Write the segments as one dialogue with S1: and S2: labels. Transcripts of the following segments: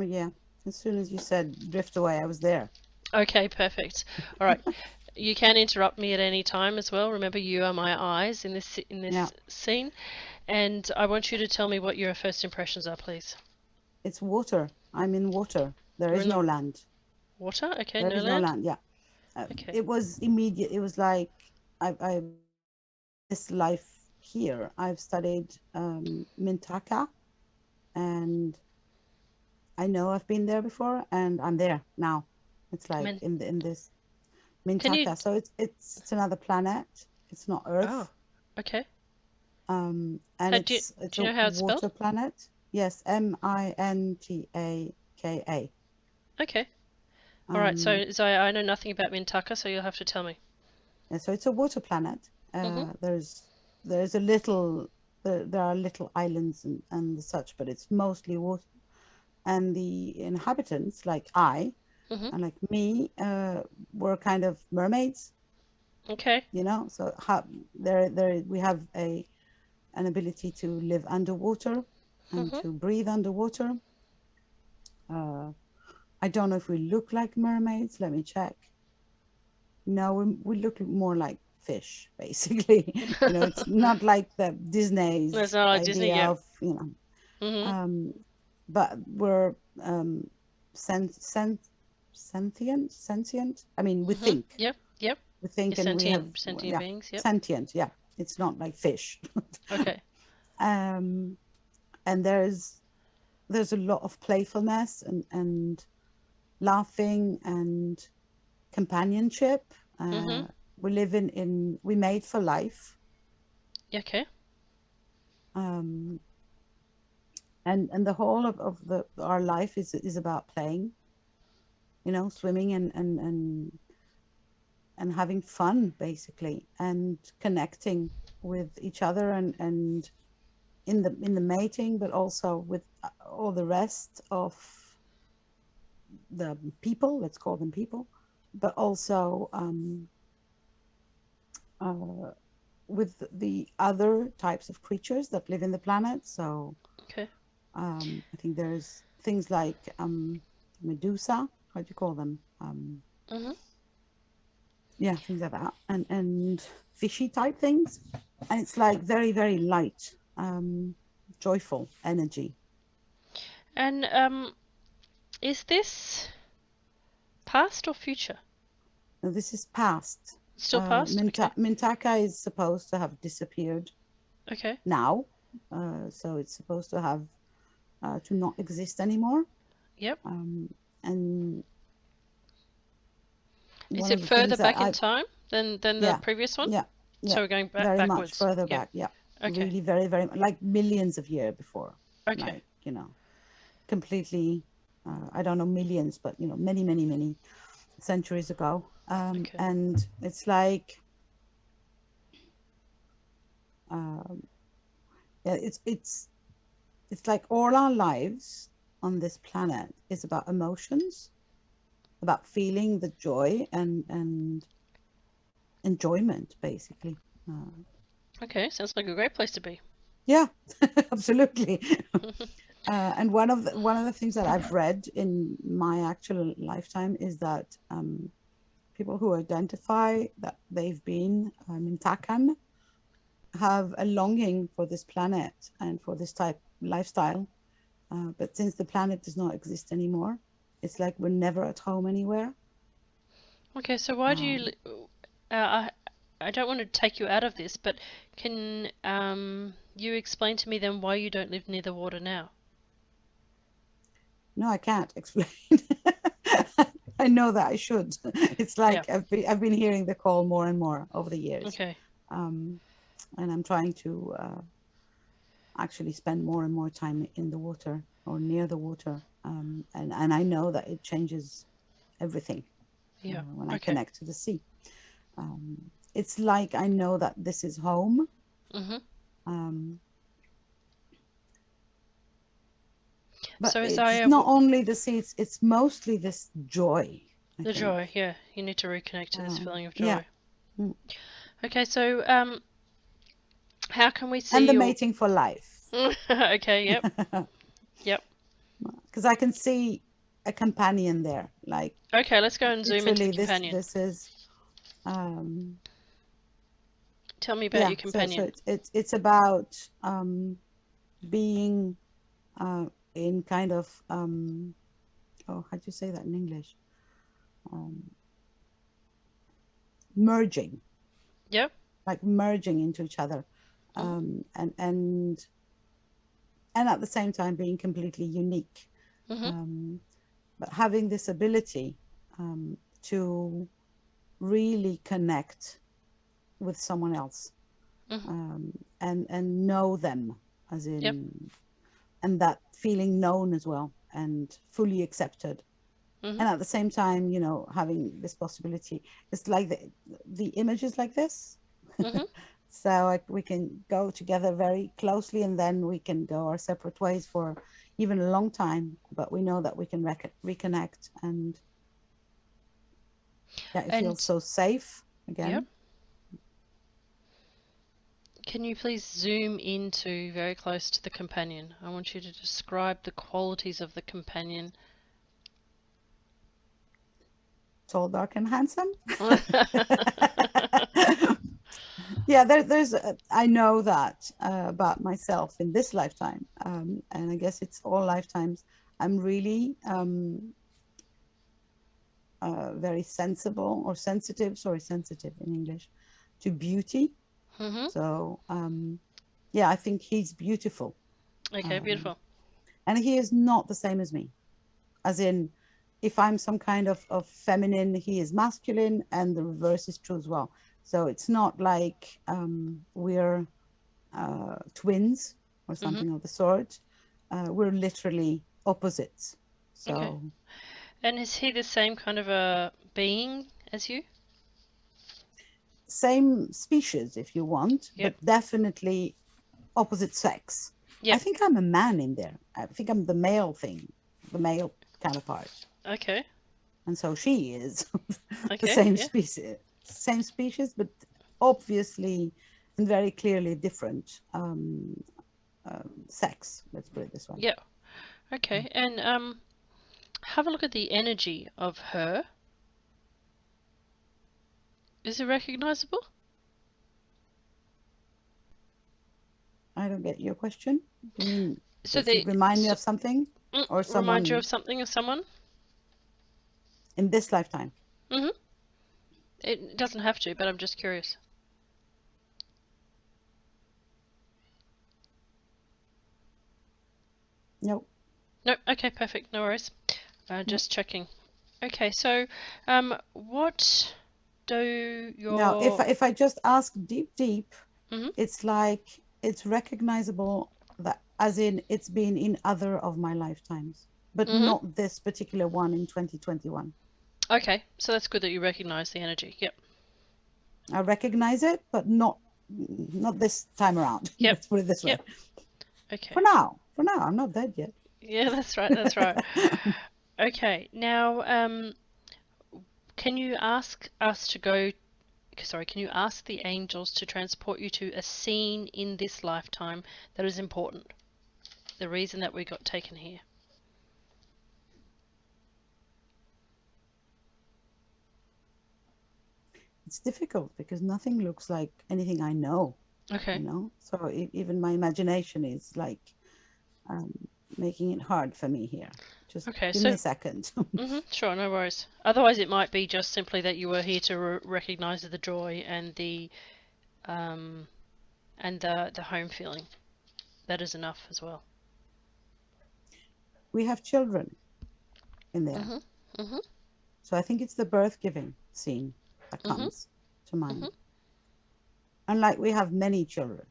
S1: Yeah. As soon as you said drift away, I was there.
S2: Okay, perfect. All right. You can interrupt me at any time as well. Remember, you are my eyes in
S1: Yeah.
S2: this scene, and I want you to tell me what your first impressions are, please.
S1: It's water. I'm in water. There
S2: You're
S1: is
S2: in
S1: no
S2: the
S1: land.
S2: water. Okay,
S1: There
S2: no
S1: is no
S2: land.
S1: land. Yeah.
S2: Okay.
S1: It was immediate. It was like I this life here. I've studied Mintaka, and I know I've been there before, and I'm there now. It's like
S2: Men,
S1: in this
S2: can you?
S1: Mintaka. So it's another planet. It's not
S2: Oh,
S1: Earth.
S2: okay.
S1: And
S2: How
S1: it's
S2: do you
S1: a
S2: know how it's spelled?
S1: water planet. Yes, Mintaka.
S2: Okay. All right.
S1: Um,
S2: So Zaya, I know nothing about Mintaka, so you'll have to tell me.
S1: and so it's a water planet.
S2: Mhm.
S1: There's a little there are little islands and such, but it's mostly water. And the inhabitants, like I
S2: Mhm.
S1: and like me, were kind of mermaids,
S2: Okay.
S1: you know. So there we have a an ability to live underwater and
S2: Mhm.
S1: to breathe underwater. Uh, I don't know if we look like mermaids. Let me check. No, we look more like fish, basically. You know, it's not like the
S2: That's
S1: Disney's
S2: not like Disney.
S1: idea
S2: Yep.
S1: of, you know,
S2: Mhm.
S1: um, but we're sen sen sentient. I mean,
S2: Mhm. Yep. Yep.
S1: we
S2: You're
S1: think, and we have,
S2: sentient
S1: yeah,
S2: beings. Yep.
S1: sentient. Yeah, it's not like fish.
S2: Okay.
S1: um, and there's a lot of playfulness and laughing and companionship.
S2: Mhm.
S1: We live we made for life.
S2: Okay.
S1: Um, and the whole of the our life is about playing, you know, swimming and having fun basically, and connecting with each other and in the mating, but also with all the rest of the people, let's call them people, but also uh, with the other types of creatures that live in the planet. So
S2: Okay.
S1: I think there's things like Medusa, how do you call them?
S2: Mhm.
S1: Yeah, things like that, and fishy type things, and it's like very very light, joyful energy.
S2: And is this past or future?
S1: Now, this is past.
S2: Still past? Okay.
S1: Mintaka is supposed to have disappeared
S2: Okay.
S1: now, so it's supposed to have to not exist anymore.
S2: Yep.
S1: Um, and
S2: Is
S1: one
S2: it
S1: of the
S2: further
S1: things that
S2: back in
S1: I
S2: time than the
S1: yeah
S2: previous one?
S1: yeah yeah
S2: So we're going
S1: very much
S2: backwards.
S1: further
S2: Yep.
S1: back. Yeah,
S2: Okay.
S1: really very like millions of years before,
S2: Okay.
S1: like, you know, completely. I don't know millions, but you know, many centuries ago.
S2: Okay.
S1: And it's like um, yeah, it's like all our lives on this planet is about emotions, about feeling the joy and enjoyment, basically. Uh,
S2: Okay. Sounds like a great place to be.
S1: yeah, absolutely. And one of the things that I've read in my actual lifetime is that people who identify that they've been Mintakan have a longing for this planet and for this type lifestyle. But since the planet does not exist anymore, it's like we're never at home anywhere.
S2: Okay. So why do you?
S1: Um,
S2: I don't want to take you out of this, but can you explain to me then why you don't live near the water now?
S1: no, I can't explain. I know that I should. It's
S2: Yeah.
S1: like I've been hearing the call more and more over the years,
S2: Okay.
S1: um, and I'm trying to actually spend more and more time in the water or near the water, and I know that it changes everything
S2: Yeah.
S1: when I
S2: Okay.
S1: connect to the sea. Um, it's like I know that this is home.
S2: Mhm.
S1: Um, but
S2: So
S1: it's
S2: Isaiah,
S1: not only the sea, it's mostly this joy, I
S2: the
S1: think.
S2: joy. Yeah. You need to reconnect to this feeling of
S1: Yeah.
S2: joy.
S1: Mm.
S2: Okay. So how can we
S1: And
S2: see
S1: the
S2: your?
S1: mating for life.
S2: Okay. Yep. Yep.
S1: because I can see a companion there, like
S2: Okay, let's go and zoom into the
S1: literally
S2: companion.
S1: this is
S2: Tell me about
S1: yeah,
S2: your companion.
S1: so it's about being in kind of oh, how do you say that in English? Merging,
S2: Yep.
S1: like merging into each other, and at the same time being completely unique, but having this ability to really connect with someone else, and know them, as
S2: Yep.
S1: in, and that feeling known as well and fully accepted. And at the same time, you know, having this possibility, it's like the image is like this. So like we can go together very closely, and then we can go our separate ways for even a long time, but we know that we can reconnect, and yeah, it feels
S2: And
S1: so safe again.
S2: yep. Can you please zoom into very close to the companion? I want you to describe the qualities of the companion.
S1: Tall, dark, and handsome. Yeah, there's I know that about myself in this lifetime, and I guess it's all lifetimes. I'm really very sensible, or sensitive, sorry, sensitive in English, to beauty. So yeah, I think he's beautiful,
S2: Okay, beautiful.
S1: and he is not the same as me, as in, if I'm some kind of feminine, he is masculine, and the reverse is true as well. So it's not like we're twins or something of the sort. We're literally opposites. So
S2: Okay. And is he the same kind of a being as you?
S1: same species, if you want,
S2: Yep.
S1: but definitely opposite sex. I
S2: Yep.
S1: think I'm a man in there. I think I'm the male thing, the male counterpart.
S2: Okay.
S1: And so she is the
S2: Okay.
S1: same species, but obviously and very clearly different sex. Let's put it this way.
S2: Yeah. Okay. And have a look at the energy of her. Is it recognizable?
S1: I don't get your question. You mean,
S2: So
S1: does he
S2: the
S1: remind me of something, or
S2: remind you
S1: someone
S2: of something or someone?
S1: in this lifetime?
S2: It doesn't have to, but I'm just curious.
S1: No.
S2: No. Okay. Perfect. No worries. Just checking. Okay. So, what do your
S1: No, if I just ask deep, it's like it's recognizable, that as in it's been in other of my lifetimes, but not this particular one in 2021.
S2: Okay, so that's good that you recognize the energy. Yep.
S1: I recognize it, but not this time around.
S2: Yep.
S1: Let's put it this way.
S2: Yep. Okay.
S1: For now, I'm not dead yet.
S2: Yeah, that's right. That's right. Okay. Now, can you ask us to go? Sorry, can you ask the angels to transport you to a scene in this lifetime that is important? The reason that we got taken here.
S1: It's difficult because nothing looks like anything I know.
S2: Okay.
S1: You know, so even my imagination is like making it hard for me here. Just
S2: Okay.
S1: give me a second.
S2: Sure, no worries. Otherwise, it might be just simply that you were here to recognize the joy and the home feeling. That is enough as well.
S1: We have children in there. So I think it's the birth giving scene that comes to mind. And like we have many children,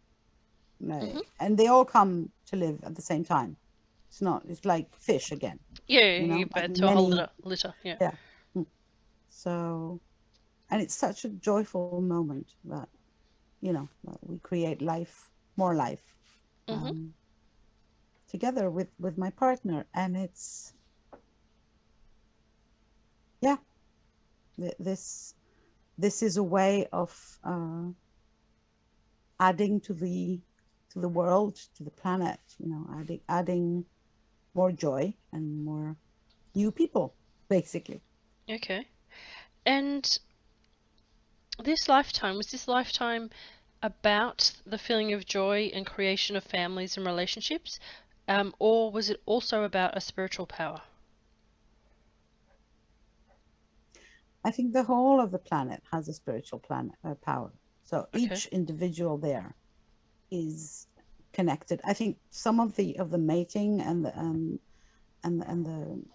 S1: and they all come to live at the same time. It's like fish again.
S2: Yeah,
S1: You know,
S2: you
S1: like
S2: bed to a whole
S1: many,
S2: litter. Yeah.
S1: yeah. So, and it's such a joyful moment that, you know, we create life, more life, together with my partner. And it's, yeah, this is a way of adding to the world, to the planet, you know, adding more joy and more new people, basically.
S2: Okay. And this lifetime, was this lifetime about the feeling of joy and creation of families and relationships? Or was it also about a spiritual power?
S1: I think the whole of the planet has a spiritual power. So
S2: Okay.
S1: each individual there is connected. I think some of the mating and the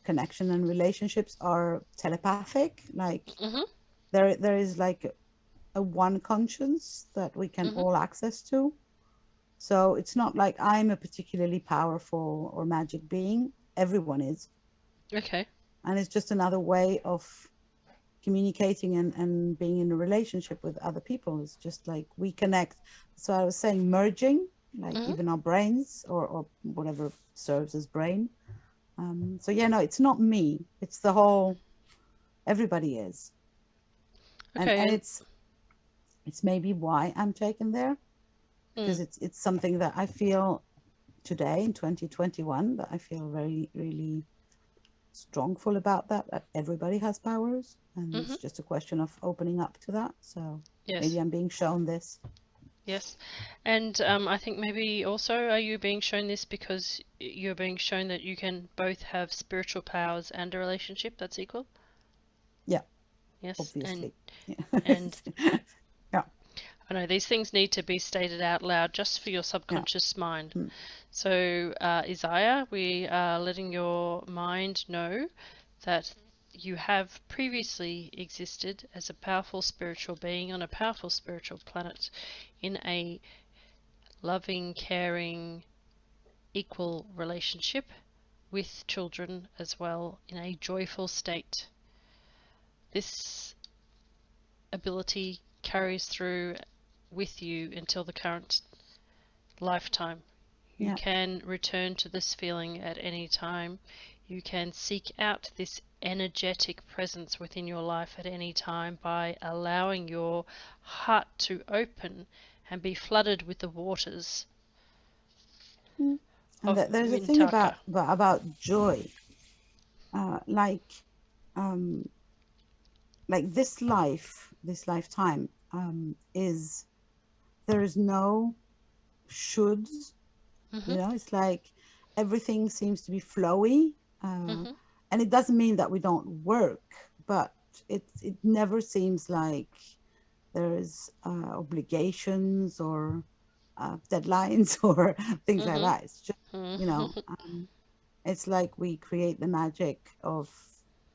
S1: connection and relationships are telepathic. Like
S2: Mhm.
S1: there is like a one conscience that we can
S2: Mhm.
S1: all access to. So it's not like I'm a particularly powerful or magic being. Everyone is.
S2: Okay.
S1: And it's just another way of communicating and being in a relationship with other people. It's just like we connect. So I was saying merging, like
S2: Mhm.
S1: even our brains or whatever serves as brain. So yeah, no, it's not me. It's the whole, everybody is.
S2: Okay.
S1: And
S2: And
S1: it's maybe why I'm taken there,
S2: mm,
S1: because it's something that I feel today in 2021 that I feel very, really strongful about that everybody has powers, and
S2: mhm.
S1: it's just a question of opening up to that. So maybe
S2: Yes.
S1: I'm being shown this.
S2: Yes. And I think maybe also are you being shown this because you're being shown that you can both have spiritual powers and a relationship that's equal?
S1: Yeah,
S2: Yes.
S1: obviously.
S2: And
S1: Yeah,
S2: I know these things need to be stated out loud just for your
S1: yeah.
S2: subconscious mind.
S1: Mm.
S2: So, Isaiah, we are letting your mind know that you have previously existed as a powerful spiritual being on a powerful spiritual planet in a loving, caring, equal relationship with children as well in a joyful state. This ability carries through with you until the current lifetime. You
S1: Yeah.
S2: can return to this feeling at any time. You can seek out this energetic presence within your life at any time by allowing your heart to open and be flooded with the waters
S1: Mm. And
S2: of
S1: there's a thing
S2: Mintaka.
S1: about joy, like this lifetime, is there is no shoulds.
S2: Mhm.
S1: It's like everything seems to be flowy,
S2: Mhm.
S1: and it doesn't mean that we don't work, but it never seems like there's obligations or deadlines or things like
S2: Mhm.
S1: that. It's just,
S2: Mhm.
S1: it's like we create the magic of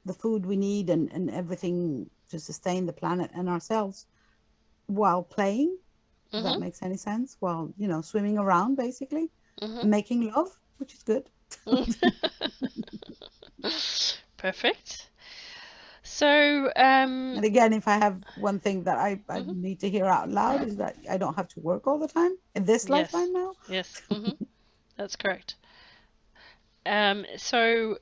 S1: the food we need and everything to sustain the planet and ourselves while playing, if that
S2: Mhm.
S1: makes any sense, while, swimming around basically
S2: Mhm.
S1: and making love, which is good.
S2: Perfect. So,
S1: And again, if I have one thing that I
S2: mhm.
S1: need to hear out loud is that I don't have to work all the time in this
S2: Yes.
S1: lifetime now.
S2: Yes. That's correct. So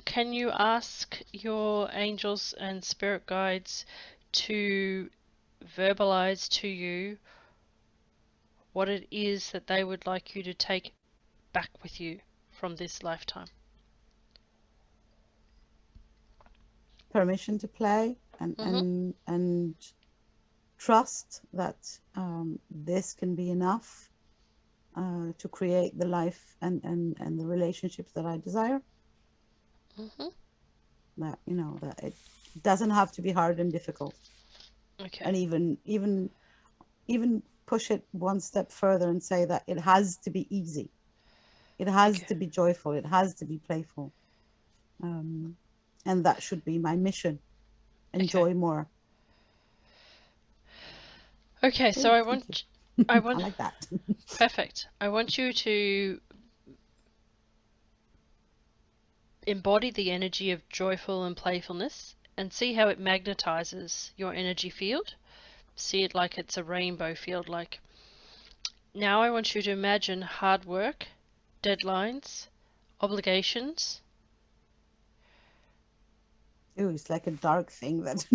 S2: can you ask your angels and spirit guides to verbalize to you what it is that they would like you to take back with you from this lifetime?
S1: Permission to play and
S2: Mhm.
S1: trust that this can be enough to create the life and the relationships that I desire.
S2: Mhm.
S1: That that it doesn't have to be hard and difficult,
S2: Okay.
S1: and even push it one step further and say that it has to be easy, it has
S2: Okay.
S1: to be joyful, it has to be playful, um, and that should be my mission.
S2: Okay.
S1: Enjoy more.
S2: Okay, so
S1: Oh, thank you.
S2: I
S1: I
S2: want
S1: like that.
S2: perfect. I want you to embody the energy of joyful and playfulness and see how it magnetizes your energy field. See it like it's a rainbow field. Like, now I want you to imagine hard work, deadlines, obligations.
S1: Ooh, it's like a dark thing that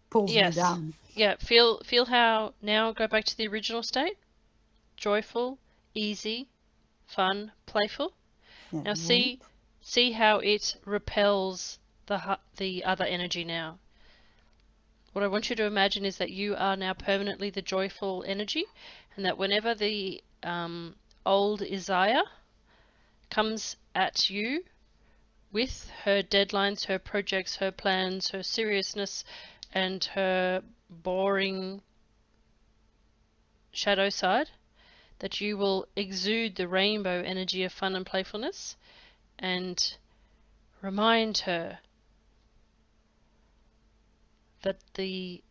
S1: pulls me
S2: Yes.
S1: down.
S2: Yeah, feel how now go back to the original state. Joyful, easy, fun, playful.
S1: Yeah,
S2: Now see
S1: whoop.
S2: See how it repels the other energy now. What I want you to imagine is that you are now permanently the joyful energy, and that whenever the old Isaya comes at you with her deadlines, her projects, her plans, her seriousness, and her boring shadow side, that you will exude the rainbow energy of fun and playfulness and remind her that the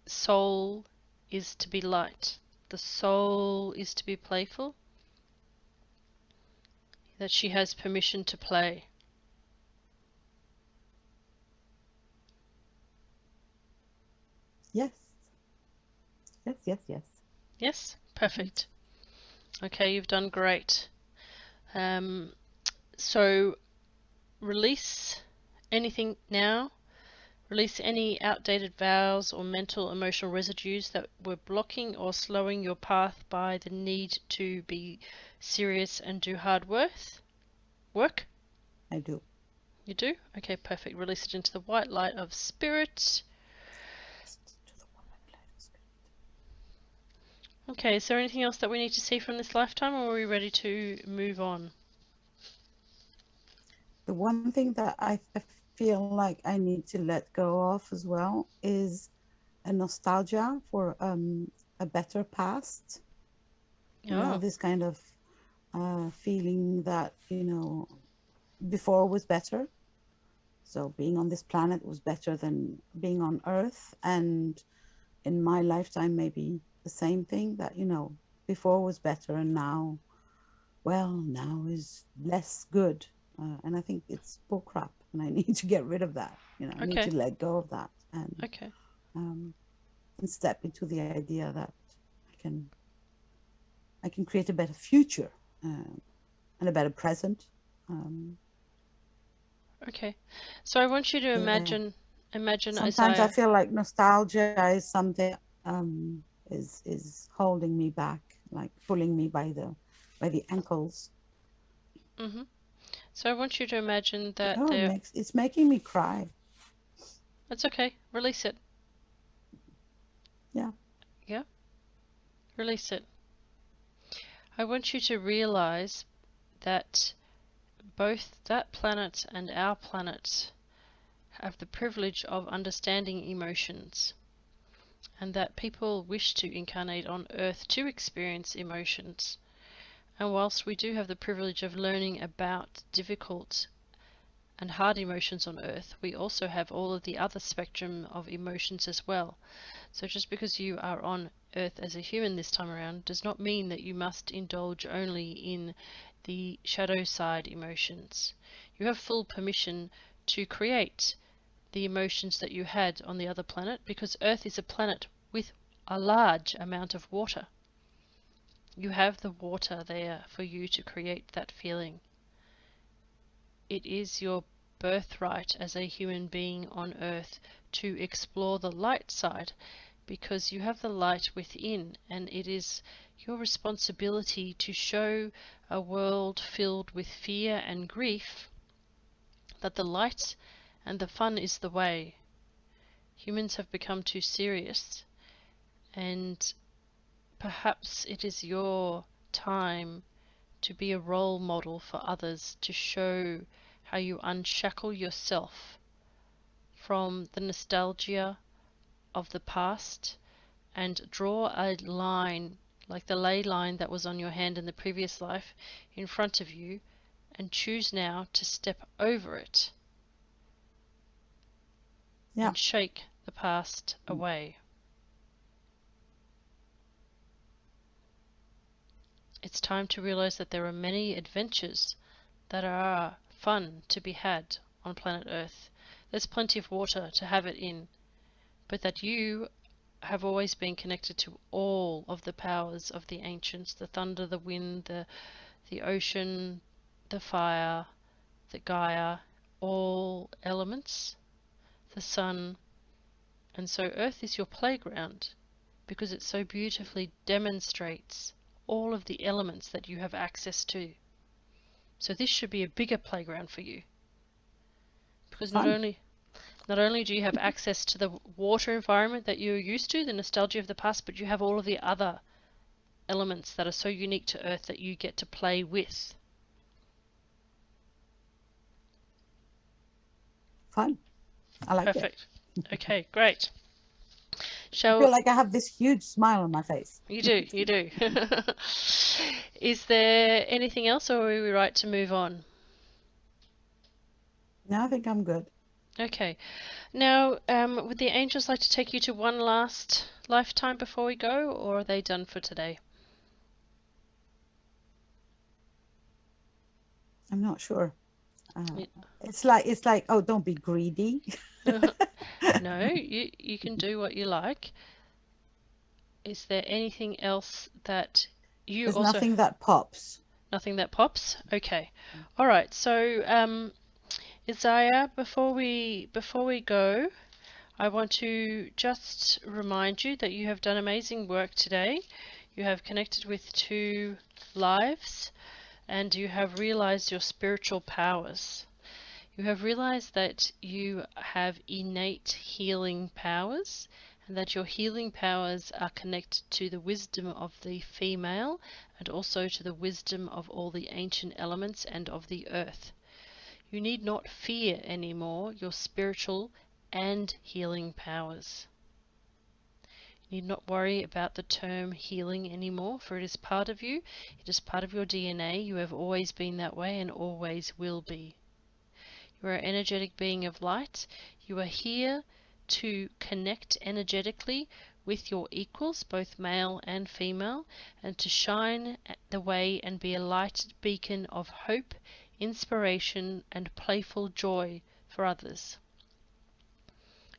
S2: soul is to be light, the soul is to be playful, that she has permission to play.
S1: Yes. Yes, yes, yes.
S2: Yes? Perfect. Okay, you've done great. So release anything now. Release any outdated vows or mental emotional residues that were blocking or slowing your path by the need to be serious and do hard work.
S1: I do.
S2: You do? Okay, perfect. Release it into the white light of spirit. Okay, is there anything else that we need to see from this lifetime, or are we ready to move on?
S1: The one thing that I feel like I need to let go of as well is a nostalgia for a better past. You know, this kind of feeling that, you know, before was better. So being on this planet was better than being on Earth. And in my lifetime, maybe the same thing, that, you know, before was better and now, well, now is less good. And I think it's bullcrap, and I need to get rid of that. You know, I need
S2: Okay.
S1: to let go of that and
S2: Okay.
S1: and step into the idea that I can create a better future and a better present.
S2: Okay. So I want you to
S1: Yeah.
S2: imagine
S1: Sometimes I
S2: Isaiah.
S1: feel like nostalgia is something is holding me back, like pulling me by the ankles.
S2: So I want you to imagine that
S1: Oh,
S2: there.
S1: it's making me cry.
S2: That's okay. Release it.
S1: Yeah.
S2: Yeah. Release it. I want you to realize that both that planet and our planet have the privilege of understanding emotions, and that people wish to incarnate on Earth to experience emotions. And whilst we do have the privilege of learning about difficult and hard emotions on Earth, we also have all of the other spectrum of emotions as well. So just because you are on Earth as a human this time around does not mean that you must indulge only in the shadow side emotions. You have full permission to create the emotions that you had on the other planet, because Earth is a planet with a large amount of water. You have the water there for you to create that feeling. It is your birthright as a human being on Earth to explore the light side, because you have the light within, and it is your responsibility to show a world filled with fear and grief that the light and the fun is the way. Humans have become too serious, and perhaps it is your time to be a role model for others, to show how you unshackle yourself from the nostalgia of the past and draw a line, like the ley line that was on your hand in the previous life, in front of you, and choose now to step over it and shake the past away. It's time to realize that there are many adventures that are fun to be had on planet Earth. There's plenty of water to have it in, but that you have always been connected to all of the powers of the ancients, the thunder, the wind, the ocean, the fire, the Gaia, all elements, the sun. And so Earth is your playground because it so beautifully demonstrates all of the elements that you have access to. So this should be a bigger playground for you, because not
S1: Fun.
S2: only do you have access to the water environment that you're used to, the nostalgia of the past, but you have all of the other elements that are so unique to Earth that you get to play with.
S1: Fun. I like it.
S2: Perfect. Okay, great.
S1: I feel like I have this huge smile on my face.
S2: You do. Is there anything else, or are we right to move on?
S1: No, I think I'm good.
S2: Okay. Now, would the angels like to take you to one last lifetime before we go, or are they done for today?
S1: I'm not sure. It's like, oh, don't be greedy.
S2: No, you can do what you like. Is there anything else that you
S1: There's
S2: also...
S1: nothing that pops.
S2: Nothing that pops? Okay. All right. So, Isaiah, before we go, I want to just remind you that you have done amazing work today. You have connected with 2 lives, and you have realized your spiritual powers. You have realized that you have innate healing powers, and that your healing powers are connected to the wisdom of the female, and also to the wisdom of all the ancient elements and of the earth. You need not fear anymore your spiritual and healing powers. You need not worry about the term healing anymore, for it is part of you. It is part of your DNA. You have always been that way and always will be. You are an energetic being of light. You are here to connect energetically with your equals, both male and female, and to shine the way and be a light beacon of hope, inspiration, and playful joy for others.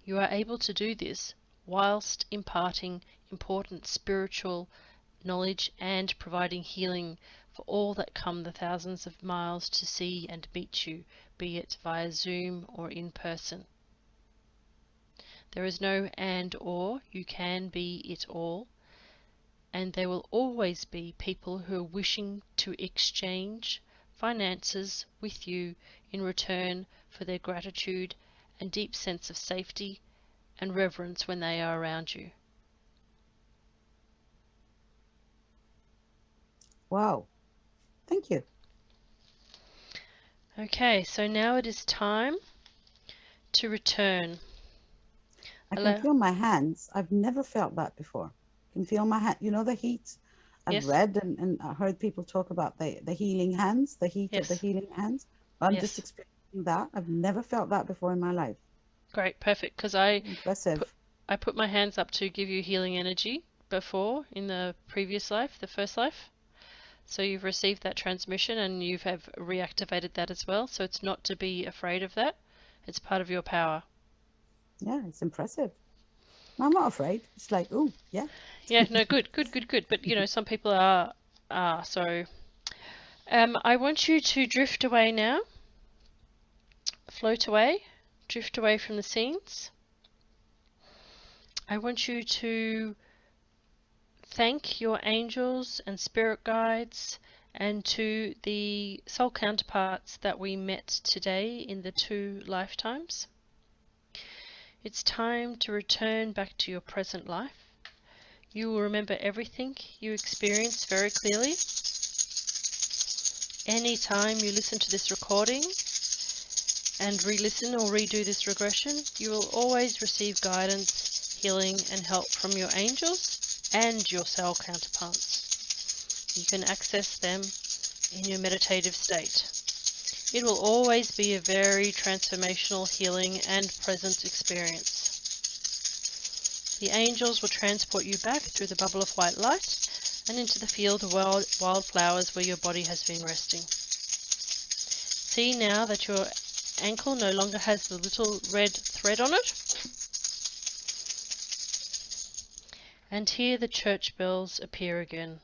S2: You are able to do this whilst imparting important spiritual knowledge and providing healing for all that come the thousands of miles to see and meet you, be it via Zoom or in person. There is no and or, you can be it all, and there will always be people who are wishing to exchange finances with you in return for their gratitude and deep sense of safety and reverence when they are around you.
S1: Wow. Thank you.
S2: Okay, so now it is time to return.
S1: I can feel my hands. I've never felt that before. I can feel my hand. You know the heat? I've
S2: Yes.
S1: read and heard people talk about the healing hands, the heat of the
S2: Yes.
S1: healing hands. I'm just
S2: Yes.
S1: experiencing that. I've never felt that before in my life.
S2: Great, perfect. Because
S1: Impressive.
S2: I put my hands up to give you healing energy before in the previous life, the first life. So you've received that transmission and you have reactivated that as well. So it's not to be afraid of that. It's part of your power.
S1: Yeah, it's impressive. I'm not afraid. It's like, oh, yeah.
S2: Yeah, no, good. But you know, some people are. So I want you to drift away now. Float away. Drift away from the scenes. I want you to thank your angels and spirit guides and to the soul counterparts that we met today in the 2 lifetimes. It's time to return back to your present life. You will remember everything you experienced very clearly. Anytime you listen to this recording and re-listen or redo this regression, you will always receive guidance, healing, and help from your angels and your soul counterparts. You can access them in your meditative state. It will always be a very transformational, healing, and present experience. The angels will transport you back through the bubble of white light and into the field of wildflowers where your body has been resting. See now that your ankle no longer has the little red thread on it. And hear the church bells appear again.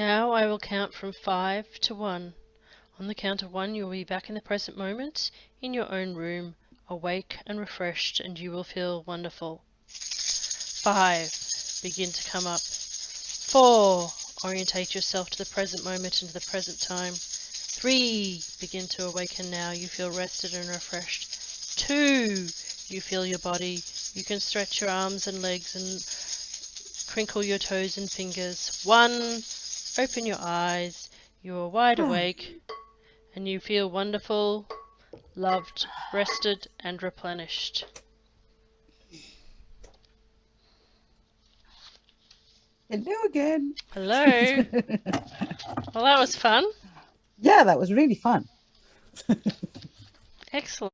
S2: Now I will count from 5 to 1. On the count of 1, you will be back in the present moment, in your own room, awake and refreshed, and you will feel wonderful. 5. Begin to come up. 4. Orientate yourself to the present moment and to the present time. 3. Begin to awaken now. You feel rested and refreshed. 2. You feel your body. You can stretch your arms and legs and crinkle your toes and fingers. 1. Open your eyes. You are wide awake and you feel wonderful, loved, rested and replenished.
S1: Hello again.
S2: Hello. Well, that was fun.
S1: Yeah, that was really fun.
S2: Excellent.